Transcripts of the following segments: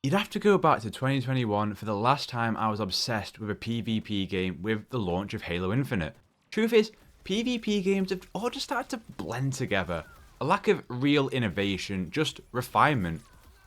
You'd have to go back to 2021 for the last time I was obsessed with a PvP game with the launch of Halo Infinite. Truth is, PvP games have all just started to blend together. A lack of real innovation, just refinement.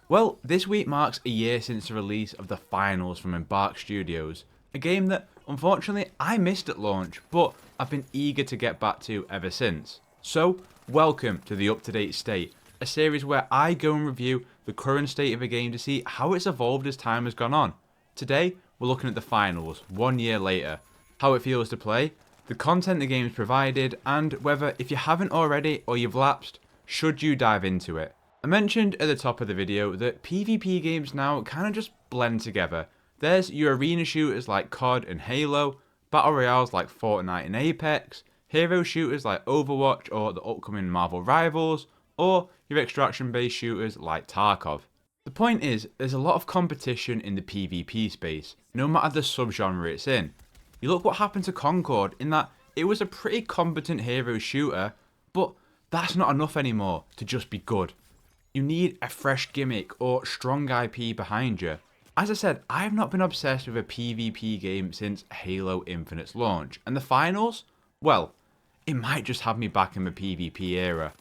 Well, this week marks a year since the release of the finals from Embark Studios, a game that unfortunately I missed at launch, but I've been eager to get back to ever since. So, welcome to the UpToDate State, a series where I go and review the current state of a game to see how it's evolved as time has gone on. Today, we're looking at the finals, 1 year later, how it feels to play, the content the game's provided, and whether, if you haven't already or you've lapsed, should you dive into it. I mentioned at the top of the video that PvP games now kind of just blend together. There's your arena shooters like COD and Halo, battle royales like Fortnite and Apex, hero shooters like Overwatch or the upcoming Marvel Rivals, or your extraction based shooters like Tarkov. The point is, there's a lot of competition in the PvP space, no matter the subgenre it's in. You look what happened to Concord in that it was a pretty competent hero shooter, but that's not enough anymore to just be good. You need a fresh gimmick or strong IP behind you. As I said, I have not been obsessed with a PvP game since Halo Infinite's launch, and the finals? Well, it might just have me back in the PvP era.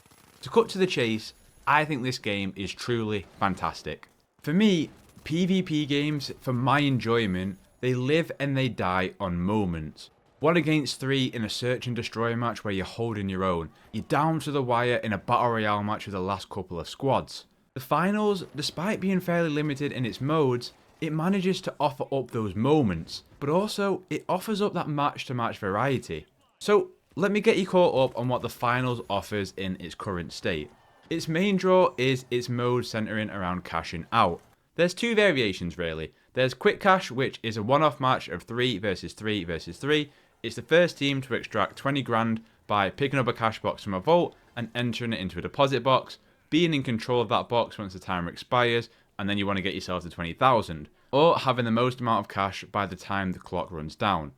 To cut to the chase, I think this game is truly fantastic. For me, PvP games, for my enjoyment, they live and they die on moments. 1 against 3 in a search and destroy match where you're holding your own. You're down to the wire in a battle royale match with the last couple of squads. The finals, despite being fairly limited in its modes, it manages to offer up those moments, but also it offers up that match to match variety. So let me get you caught up on what the finals offers in its current state. Its main draw is its mode centering around cashing out. There's 2 variations really. There's Quick Cash, which is a one-off match of 3 versus 3 versus 3. It's the first team to extract 20 grand by picking up a cash box from a vault and entering it into a deposit box, being in control of that box once the timer expires, and then you want to get yourself to 20,000, or having the most amount of cash by the time the clock runs down.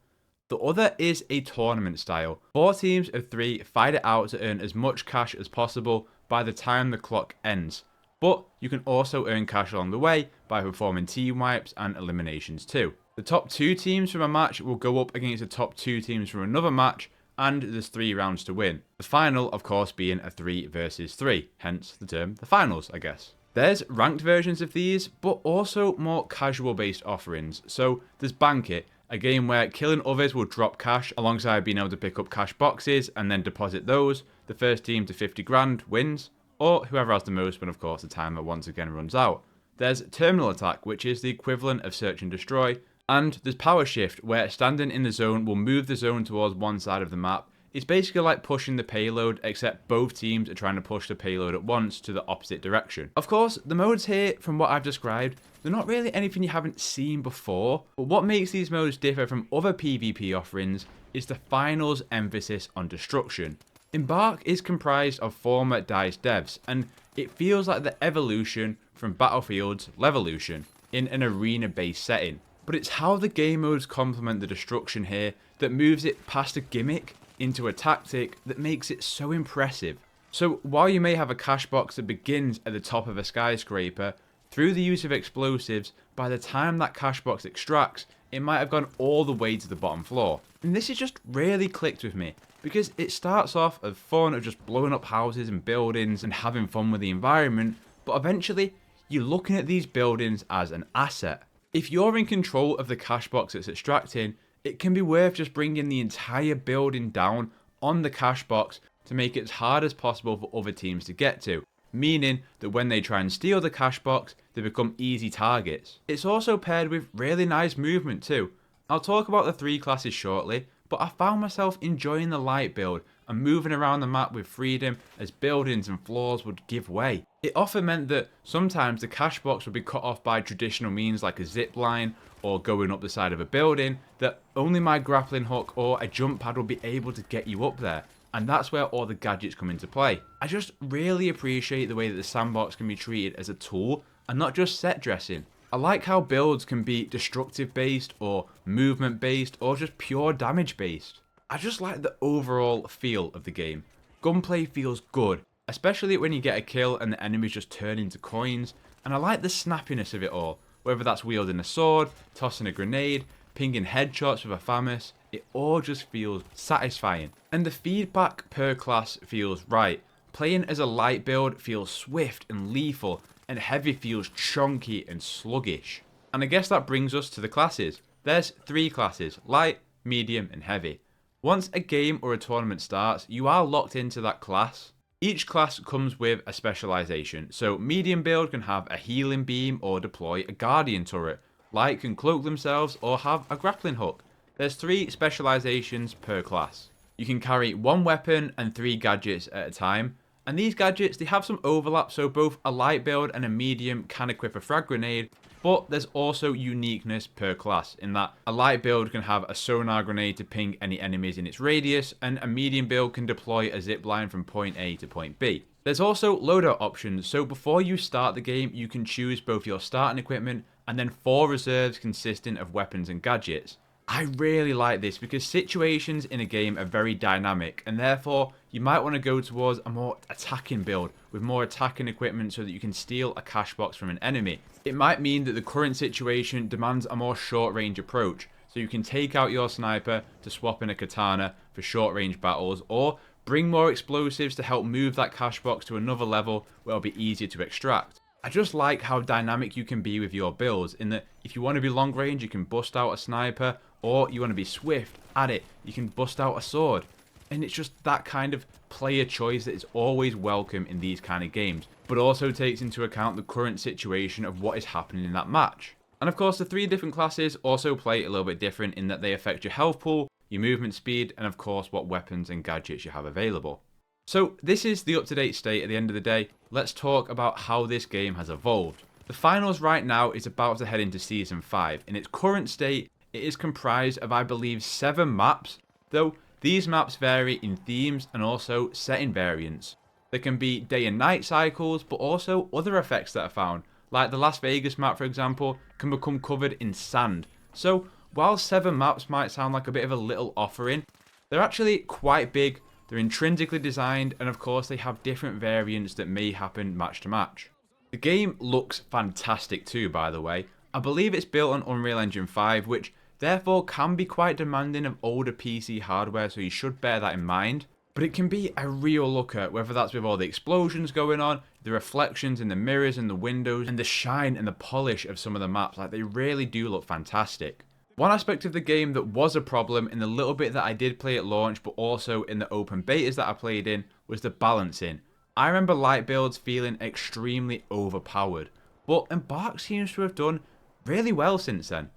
The other is a tournament style. 4 teams of 3 fight it out to earn as much cash as possible by the time the clock ends. But you can also earn cash along the way by performing team wipes and eliminations too. The top 2 teams from a match will go up against the top 2 teams from another match, and there's 3 rounds to win. The final, of course, being a 3 versus 3, hence the term the finals, I guess. There's ranked versions of these, but also more casual based offerings. So there's Bank It, a game where killing others will drop cash alongside being able to pick up cash boxes and then deposit those. The first team to 50 grand wins, or whoever has the most when of course the timer once again runs out. There's Terminal Attack, which is the equivalent of Search and Destroy, and there's Power Shift, where standing in the zone will move the zone towards one side of the map. It's basically like pushing the payload, except both teams are trying to push the payload at once to the opposite direction. Of course, the modes here, from what I've described, they're not really anything you haven't seen before, but what makes these modes differ from other PvP offerings is the finals emphasis on destruction. Embark is comprised of former DICE devs, and it feels like the evolution from Battlefield's Levolution in an arena-based setting. But it's how the game modes complement the destruction here that moves it past a gimmick into a tactic that makes it so impressive. So while you may have a cash box that begins at the top of a skyscraper, through the use of explosives, by the time that cash box extracts, it might have gone all the way to the bottom floor. And this has just really clicked with me, because it starts off as fun of just blowing up houses and buildings and having fun with the environment, but eventually you're looking at these buildings as an asset. If you're in control of the cash box that's extracting, it can be worth just bringing the entire building down on the cash box to make it as hard as possible for other teams to get to, meaning that when they try and steal the cash box, they become easy targets. It's also paired with really nice movement too. I'll talk about the 3 classes shortly, but I found myself enjoying the light build and moving around the map with freedom as buildings and floors would give way. It often meant that sometimes the cash box would be cut off by traditional means like a zip line or going up the side of a building, that only my grappling hook or a jump pad will be able to get you up there. And that's where all the gadgets come into play. I just really appreciate the way that the sandbox can be treated as a tool and not just set dressing. I like how builds can be destructive based or movement based or just pure damage based. I just like the overall feel of the game. Gunplay feels good, especially when you get a kill and the enemies just turn into coins. And I like the snappiness of it all, whether that's wielding a sword, tossing a grenade, pinging headshots with a FAMAS, it all just feels satisfying. And the feedback per class feels right. Playing as a light build feels swift and lethal, and heavy feels chunky and sluggish. And I guess that brings us to the classes. There's 3 classes, light, medium and heavy. Once a game or a tournament starts, you are locked into that class. Each class comes with a specialization, so medium build can have a healing beam or deploy a guardian turret. Light can cloak themselves or have a grappling hook. There's 3 specializations per class. You can carry 1 weapon and 3 gadgets at a time, and these gadgets, they have some overlap, so both a light build and a medium can equip a frag grenade, but there's also uniqueness per class in that a light build can have a sonar grenade to ping any enemies in its radius, and a medium build can deploy a zipline from point A to point B. There's also loadout options, so before you start the game, you can choose both your starting equipment and then 4 reserves consisting of weapons and gadgets. I really like this because situations in a game are very dynamic, and therefore you might want to go towards a more attacking build with more attacking equipment so that you can steal a cash box from an enemy. It might mean that the current situation demands a more short range approach, so you can take out your sniper to swap in a katana for short range battles, or bring more explosives to help move that cash box to another level where it'll be easier to extract. I just like how dynamic you can be with your builds, in that if you want to be long range you can bust out a sniper, or you want to be swift at it, you can bust out a sword. And it's just that kind of player choice that is always welcome in these kind of games, but also takes into account the current situation of what is happening in that match. And of course the 3 different classes also play a little bit different in that they affect your health pool, your movement speed, and of course what weapons and gadgets you have available. So this is the up-to-date state at the end of the day. Let's talk about how this game has evolved. The finals right now is about to head into Season 5. In its current state, it is comprised of, I believe, 7 maps, though these maps vary in themes and also setting variants. There can be day and night cycles, but also other effects that are found, like the Las Vegas map for example, can become covered in sand. So while 7 maps might sound like a bit of a little offering, they're actually quite big, they're intrinsically designed, and of course they have different variants that may happen match to match. The game looks fantastic too, by the way. I believe it's built on Unreal Engine 5, which therefore can be quite demanding of older PC hardware, so you should bear that in mind. But it can be a real looker, whether that's with all the explosions going on, the reflections in the mirrors and the windows, and the shine and the polish of some of the maps. Like, they really do look fantastic. One aspect of the game that was a problem in the little bit that I did play at launch, but also in the open betas that I played in, was the balancing. I remember light builds feeling extremely overpowered, but Embark seems to have done really well since then.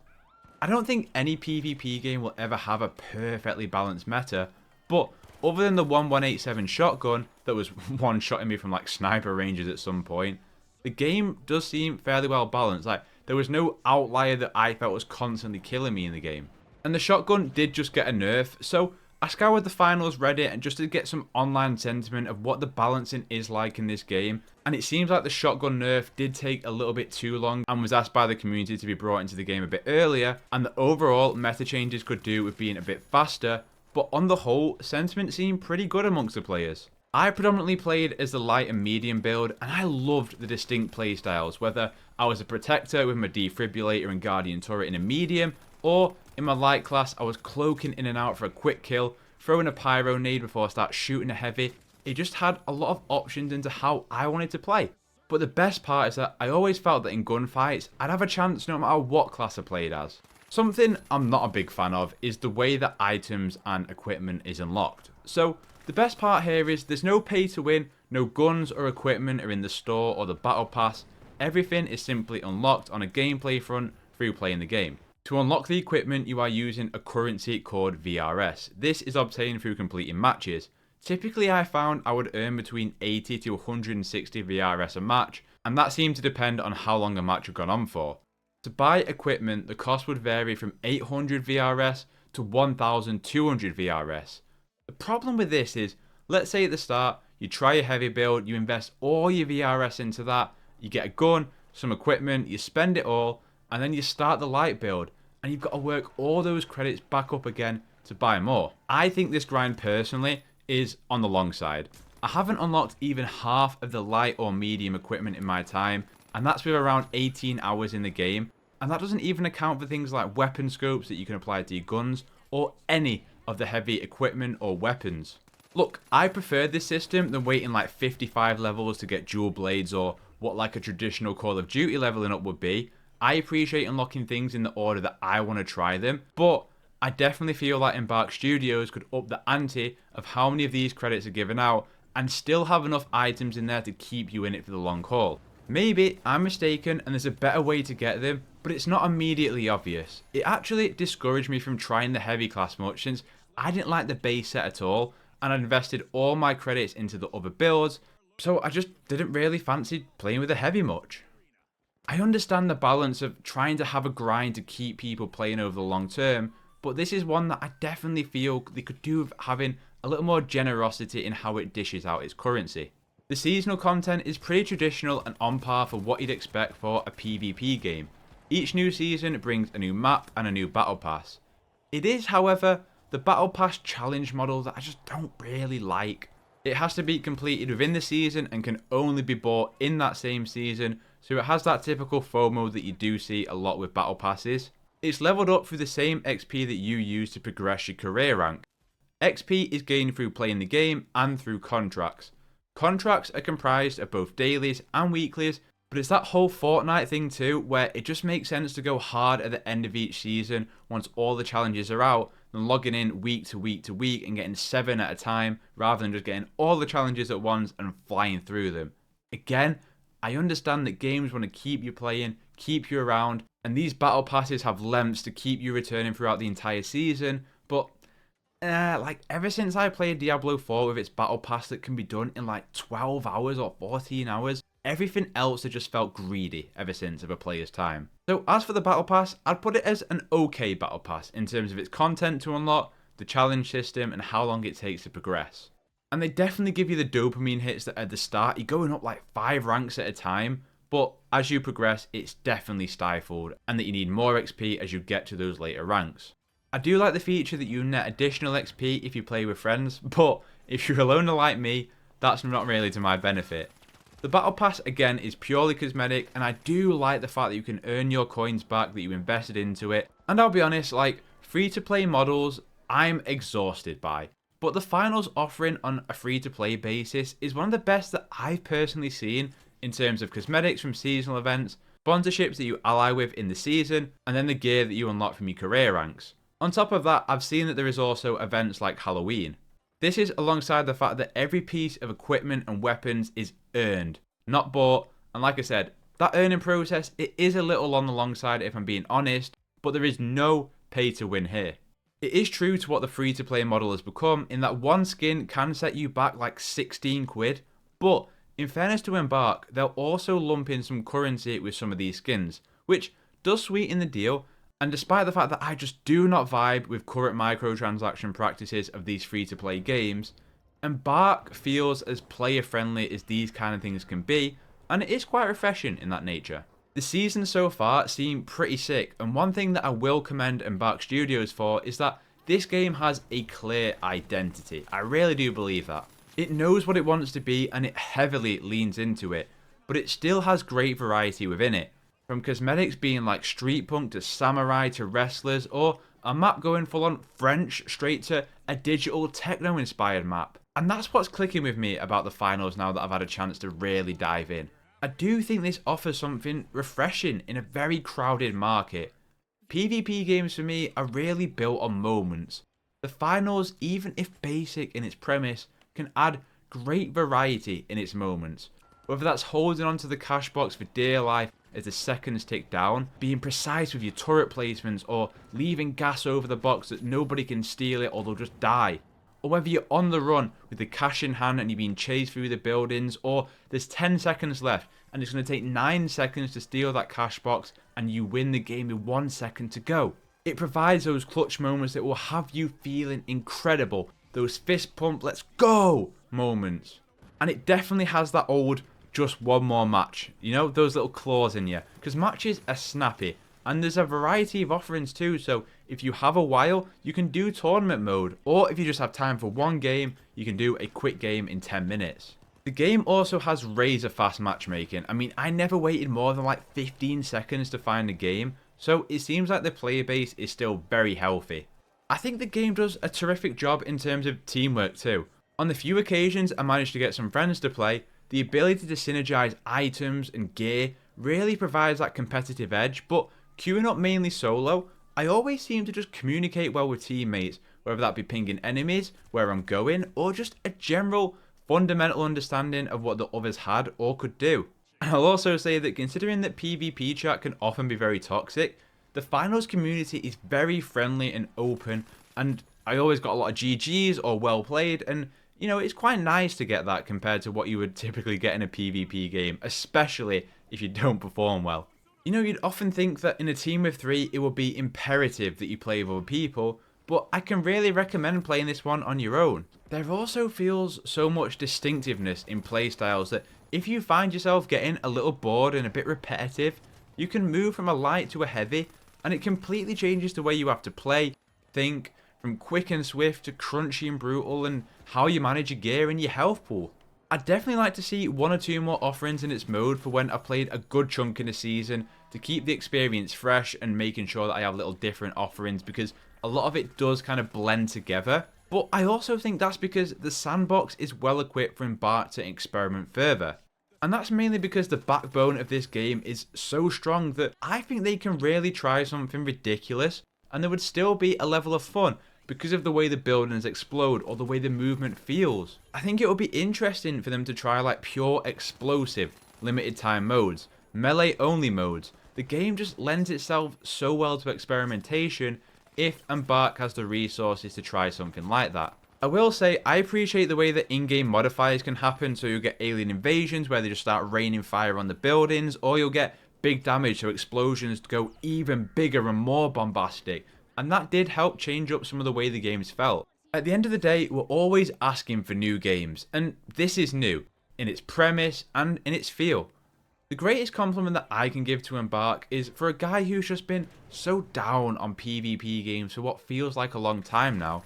I don't think any PvP game will ever have a perfectly balanced meta, but other than the 1187 shotgun that was one-shotting me from like sniper ranges at some point, the game does seem fairly well balanced. Like, there was no outlier that I felt was constantly killing me in the game. And the shotgun did just get a nerf, so I scoured the finals Reddit and just to get some online sentiment of what the balancing is like in this game, and it seems like the shotgun nerf did take a little bit too long and was asked by the community to be brought into the game a bit earlier, and the overall meta changes could do with being a bit faster, but on the whole, sentiment seemed pretty good amongst the players. I predominantly played as the light and medium build, and I loved the distinct playstyles, whether I was a protector with my defibrillator and guardian turret in a medium, or in my light class I was cloaking in and out for a quick kill, throwing a pyro nade before I start shooting a heavy. It just had a lot of options into how I wanted to play. But the best part is that I always felt that in gunfights, I'd have a chance no matter what class I played as. Something I'm not a big fan of is the way that items and equipment is unlocked. So the best part here is there's no pay to win, no guns or equipment are in the store or the battle pass. Everything is simply unlocked on a gameplay front through playing the game. To unlock the equipment, you are using a currency called VRS. This is obtained through completing matches. Typically I found I would earn between 80 to 160 VRS a match, and that seemed to depend on how long a match had gone on for. To buy equipment, the cost would vary from 800 VRS to 1200 VRS. The problem with this is, let's say at the start, you try a heavy build, you invest all your VRS into that, you get a gun, some equipment, you spend it all, and then you start the light build, and you've got to work all those credits back up again to buy more. I think this grind personally is on the long side. I haven't unlocked even half of the light or medium equipment in my time, and that's with around 18 hours in the game, and that doesn't even account for things like weapon scopes that you can apply to your guns, or any of the heavy equipment or weapons. Look, I prefer this system than waiting like 55 levels to get dual blades or what like a traditional Call of Duty leveling up would be. I appreciate unlocking things in the order that I want to try them, but I definitely feel like Embark Studios could up the ante of how many of these credits are given out and still have enough items in there to keep you in it for the long haul. Maybe I'm mistaken and there's a better way to get them, but it's not immediately obvious. It actually discouraged me from trying the heavy class much since I didn't like the base set at all, and I invested all my credits into the other builds, so I just didn't really fancy playing with the heavy much. I understand the balance of trying to have a grind to keep people playing over the long term, but this is one that I definitely feel they could do with having a little more generosity in how it dishes out its currency. The seasonal content is pretty traditional and on par for what you'd expect for a PvP game. Each new season brings a new map and a new battle pass. It is, however, the battle pass challenge model that I just don't really like. It has to be completed within the season and can only be bought in that same season, so it has that typical FOMO that you do see a lot with battle passes. It's leveled up through the same XP that you use to progress your career rank. XP is gained through playing the game and through contracts. Contracts are comprised of both dailies and weeklies, but it's that whole Fortnite thing too, where it just makes sense to go hard at the end of each season once all the challenges are out, than logging in week to week to week and getting 7 at a time, rather than just getting all the challenges at once and flying through them. Again, I understand that games want to keep you playing, keep you around, and these battle passes have lengths to keep you returning throughout the entire season, but like ever since I played Diablo 4 with its battle pass that can be done in like 12 hours or 14 hours, everything else has just felt greedy ever since of a player's time. So as for the battle pass, I'd put it as an okay battle pass in terms of its content to unlock, the challenge system, and how long it takes to progress. And they definitely give you the dopamine hits that at the start you're going up like 5 ranks at a time, but as you progress it's definitely stifled, and that you need more XP as you get to those later ranks. I do like the feature that you net additional XP if you play with friends, but if you're a loner like me, that's not really to my benefit. The battle pass again is purely cosmetic, and I do like the fact that you can earn your coins back that you invested into it, and I'll be honest, like free to play models I'm exhausted by. But the finals offering on a free to play basis is one of the best that I've personally seen in terms of cosmetics from seasonal events, sponsorships that you ally with in the season, and then the gear that you unlock from your career ranks. On top of that, I've seen that there is also events like Halloween. This is alongside the fact that every piece of equipment and weapons is earned, not bought, and like I said, that earning process, it is a little on the long side if I'm being honest, but there is no pay to win here. It is true to what the free to play model has become in that one skin can set you back like 16 quid, but in fairness to Embark, they'll also lump in some currency with some of these skins, which does sweeten the deal. And despite the fact that I just do not vibe with current microtransaction practices of these free-to-play games, Embark feels as player-friendly as these kind of things can be, and it is quite refreshing in that nature. The season so far seemed pretty sick, and one thing that I will commend Embark Studios for is that this game has a clear identity. I really do believe that. It knows what it wants to be, and it heavily leans into it, but it still has great variety within it. From cosmetics being like street punk to samurai to wrestlers, or a map going full on French straight to a digital techno inspired map. And that's what's clicking with me about the finals now that I've had a chance to really dive in. I do think this offers something refreshing in a very crowded market. PvP games for me are really built on moments. The finals, even if basic in its premise, can add great variety in its moments. Whether that's holding onto the cash box for dear life as the seconds tick down, being precise with your turret placements, or leaving gas over the box that nobody can steal it or they'll just die. Or whether you're on the run with the cash in hand and you're being chased through the buildings, or there's 10 seconds left and it's going to take 9 seconds to steal that cash box and you win the game with 1 second to go. It provides those clutch moments that will have you feeling incredible, those fist pump let's go moments. And it definitely has that old just one more match, you know, those little claws in you, because matches are snappy and there's a variety of offerings too, so if you have a while you can do tournament mode, or if you just have time for one game you can do a quick game in 10 minutes. The game also has razor fast matchmaking. I mean, I never waited more than like 15 seconds to find a game, so it seems like the player base is still very healthy. I think the game does a terrific job in terms of teamwork too. On the few occasions I managed to get some friends to play, the ability to synergize items and gear really provides that competitive edge, but queuing up mainly solo, I always seem to just communicate well with teammates, whether that be pinging enemies, where I'm going, or just a general fundamental understanding of what the others had or could do. And I'll also say that considering that PvP chat can often be very toxic, the finals community is very friendly and open, and I always got a lot of GGs or well played, and you know, it's quite nice to get that compared to what you would typically get in a PvP game, especially if you don't perform well. You know, you'd often think that in a team of 3 it would be imperative that you play with other people, but I can really recommend playing this one on your own. There also feels so much distinctiveness in playstyles that if you find yourself getting a little bored and a bit repetitive, you can move from a light to a heavy, and it completely changes the way you have to play, think, from quick and swift to crunchy and brutal, and how you manage your gear and your health pool. I'd definitely like to see 1 or 2 more offerings in its mode for when I've played a good chunk in a season to keep the experience fresh and making sure that I have little different offerings, because a lot of it does kind of blend together. But I also think that's because the sandbox is well equipped for Embark to experiment further. And that's mainly because the backbone of this game is so strong that I think they can really try something ridiculous and there would still be a level of fun because of the way the buildings explode or the way the movement feels. I think it would be interesting for them to try like pure explosive, limited time modes, melee only modes. The game just lends itself so well to experimentation if Embark has the resources to try something like that. I will say, I appreciate the way that in-game modifiers can happen, so you'll get alien invasions where they just start raining fire on the buildings, or you'll get big damage so explosions go even bigger and more bombastic, and that did help change up some of the way the games felt. At the end of the day, we're always asking for new games, and this is new, in its premise and in its feel. The greatest compliment that I can give to Embark is for a guy who's just been so down on PvP games for what feels like a long time now.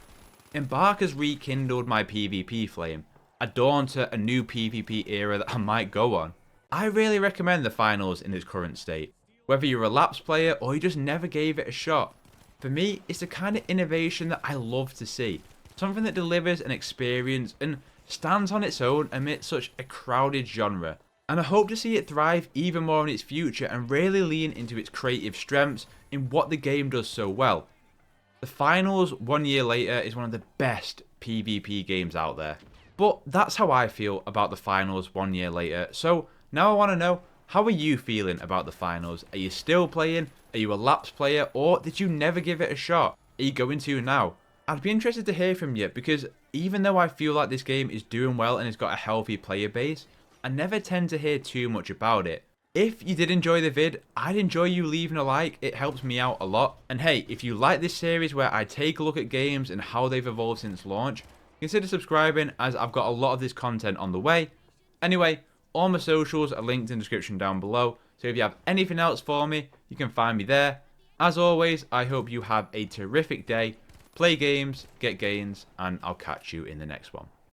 Embark has rekindled my PvP flame, a dawn to a new PvP era that I might go on. I really recommend the finals in its current state, whether you're a lapsed player or you just never gave it a shot. For me, it's the kind of innovation that I love to see, something that delivers an experience and stands on its own amidst such a crowded genre. And I hope to see it thrive even more in its future and really lean into its creative strengths in what the game does so well. The finals 1 year later is one of the best PvP games out there. But that's how I feel about the finals 1 year later. So now I want to know, how are you feeling about the finals? Are you still playing? Are you a lapsed player? Or did you never give it a shot? Are you going to now? I'd be interested to hear from you, because even though I feel like this game is doing well and it's got a healthy player base, I never tend to hear too much about it. If you did enjoy the vid, I'd enjoy you leaving a like, it helps me out a lot. And hey, if you like this series where I take a look at games and how they've evolved since launch, consider subscribing as I've got a lot of this content on the way. Anyway, all my socials are linked in the description down below, so if you have anything else for me, you can find me there. As always, I hope you have a terrific day, play games, get gains, and I'll catch you in the next one.